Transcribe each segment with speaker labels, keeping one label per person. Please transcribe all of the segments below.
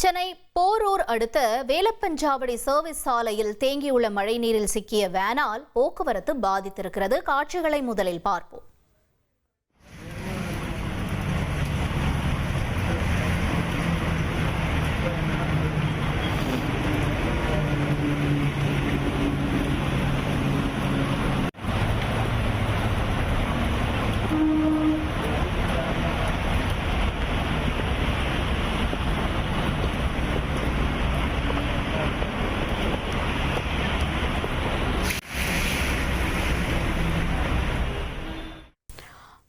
Speaker 1: சென்னை போரூர் அடுத்த வேலப்பஞ்சாவடி சர்வீஸ் சாலையில் தேங்கியுள்ள மழைநீரில் சிக்கிய வேனால் போக்குவரத்து பாதித்திருக்கிறது. காட்சிகளை முதலில் பார்ப்போம்.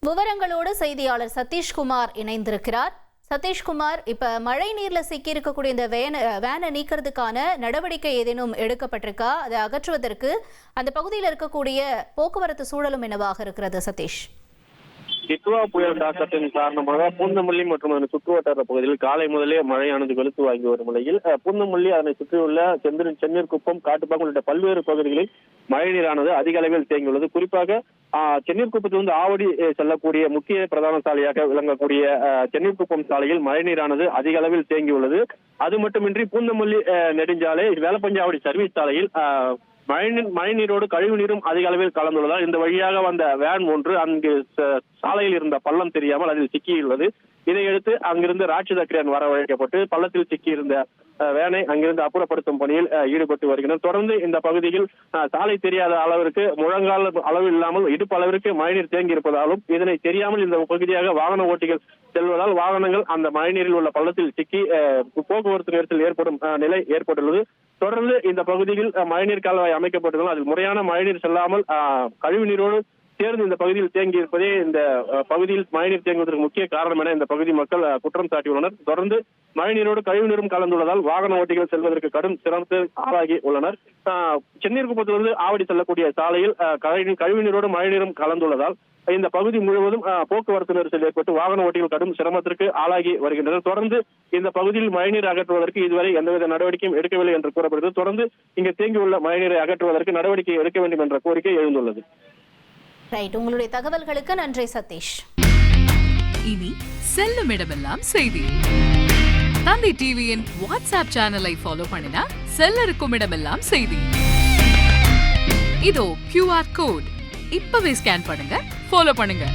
Speaker 1: விவரங்களோடு செய்தியாளர் சதீஷ்குமார் இணைந்திருக்கிறார். சதீஷ்குமார், இப்ப மழை நீர்ல சிக்கி இருக்கக்கூடிய இந்த வேனை நீக்கிறதுக்கான நடவடிக்கை ஏதேனும் எடுக்கப்பட்டிருக்கா? அதை அகற்றுவதற்கு அந்த பகுதியில் இருக்கக்கூடிய போக்குவரத்து சூழலும் என்னவாக இருக்கிறது? சதீஷ்,
Speaker 2: டிட்வா புயல் தாக்கத்தின் காரணமாக பூந்தமல்லி மற்றும் அதன் சுற்றுவட்டார பகுதியில் காலை முதலே மழையானது வெளுத்து வாங்கி வரும் நிலையில் பூந்தமல்லி அதனை சுற்றியுள்ள சென்னீர் குப்பம், காட்டுப்பாக்கம் உள்ளிட்ட பல்வேறு பகுதிகளில் மழைநீரானது அதிக அளவில் தேங்கியுள்ளது. குறிப்பாக சென்னீர் குப்பத்திலிருந்து ஆவடி செல்லக்கூடிய முக்கிய பிரதான சாலையாக விளங்கக்கூடிய சென்னீர் குப்பம் சாலையில் மழைநீரானது அதிக அளவில் தேங்கியுள்ளது. அது மட்டுமின்றி பூந்தமல்லி நெடுஞ்சாலை வேலப்பஞ்சாவடி சர்வீஸ் சாலையில் மழைநீரோடு கழிவு நீரும் அதிக அளவில் கலந்துள்ளதால் இந்த வழியாக வந்த வேன் ஒன்று அங்கு சாலையில் இருந்த பள்ளம் தெரியாமல் அதில் சிக்கியுள்ளது. இதையடுத்து அங்கிருந்து ராட்சத கிரேன் வரவழைக்கப்பட்டு பள்ளத்தில் சிக்கியிருந்த வேனை அங்கிருந்து அப்புறப்படுத்தும் பணியில் ஈடுபட்டு வருகின்றனர். தொடர்ந்து இந்த பகுதியில் சாலை தெரியாத அளவிற்கு முழங்கால அளவு இல்லாமல் இடுப்பு அளவிற்கு மழைநீர் தேங்கி இருப்பதாலும் இதனை தெரியாமல் இந்த பகுதியாக வாகன ஓட்டிகள் செல்வதால் வாகனங்கள் அந்த மழைநீரில் உள்ள பள்ளத்தில் சிக்கி போக்குவரத்து நெரிசல் ஏற்படும் நிலை ஏற்பட்டுள்ளது. தொடர்ந்து இந்த பகுதியில் மழைநீர் கால்வாய் அமைக்கப்பட்டுள்ளது. அதில் முறையான மழைநீர் செல்லாமல் கழிவு நீரோடு சேர்ந்து இந்த பகுதியில் தேங்கி இருப்பதே இந்த பகுதியில் மழைநீர் தேங்குவதற்கு முக்கிய காரணம் என இந்த பகுதி மக்கள் குற்றம் சாட்டியுள்ளனர். தொடர்ந்து மழைநீரோடு கழிவு நீரும் கலந்துள்ளதால் வாகன ஓட்டிகள் செல்வதற்கு கடும் சிரமத்தில் ஆளாகி உள்ளனர். சென்னீர் குப்பத்திலிருந்து ஆவடி செல்லக்கூடிய சாலையில் கழிவு நீரோடு மழைநீரும் கலந்துள்ளதால் இந்த பகுதி முழுவதும் போக்குவரத்து நெரிசல் ஏற்பட்டு வாகன ஓட்டிகள் கடும் சிரமத்திற்கு ஆளாகி வருகின்றனர். தொடர்ந்து இந்த பகுதியில் மழைநீர் அகற்றுவதற்கு இதுவரை எந்தவித நடவடிக்கையும் எடுக்கவில்லை என்று கூறப்படுகிறது. தொடர்ந்து இங்கு தேங்கியுள்ள மழைநீரை அகற்றுவதற்கு நடவடிக்கை எடுக்க வேண்டும் என்ற கோரிக்கை எழுந்துள்ளது.
Speaker 1: உங்களுடைய தகவல்களுக்கு நன்றி சதீஷ்.
Speaker 3: இனி செல்லும் இடமெல்லாம் செய்தி. தந்தி டிவியின் வாட்ஸ்அப் சேனலை ஃபாலோ பண்ணினா செல்ல இருக்கும் இடமெல்லாம் செய்தி. இதோ QR கோட் இப்பவே ஸ்கேன் பண்ணுங்க, ஃபாலோ பண்ணுங்க.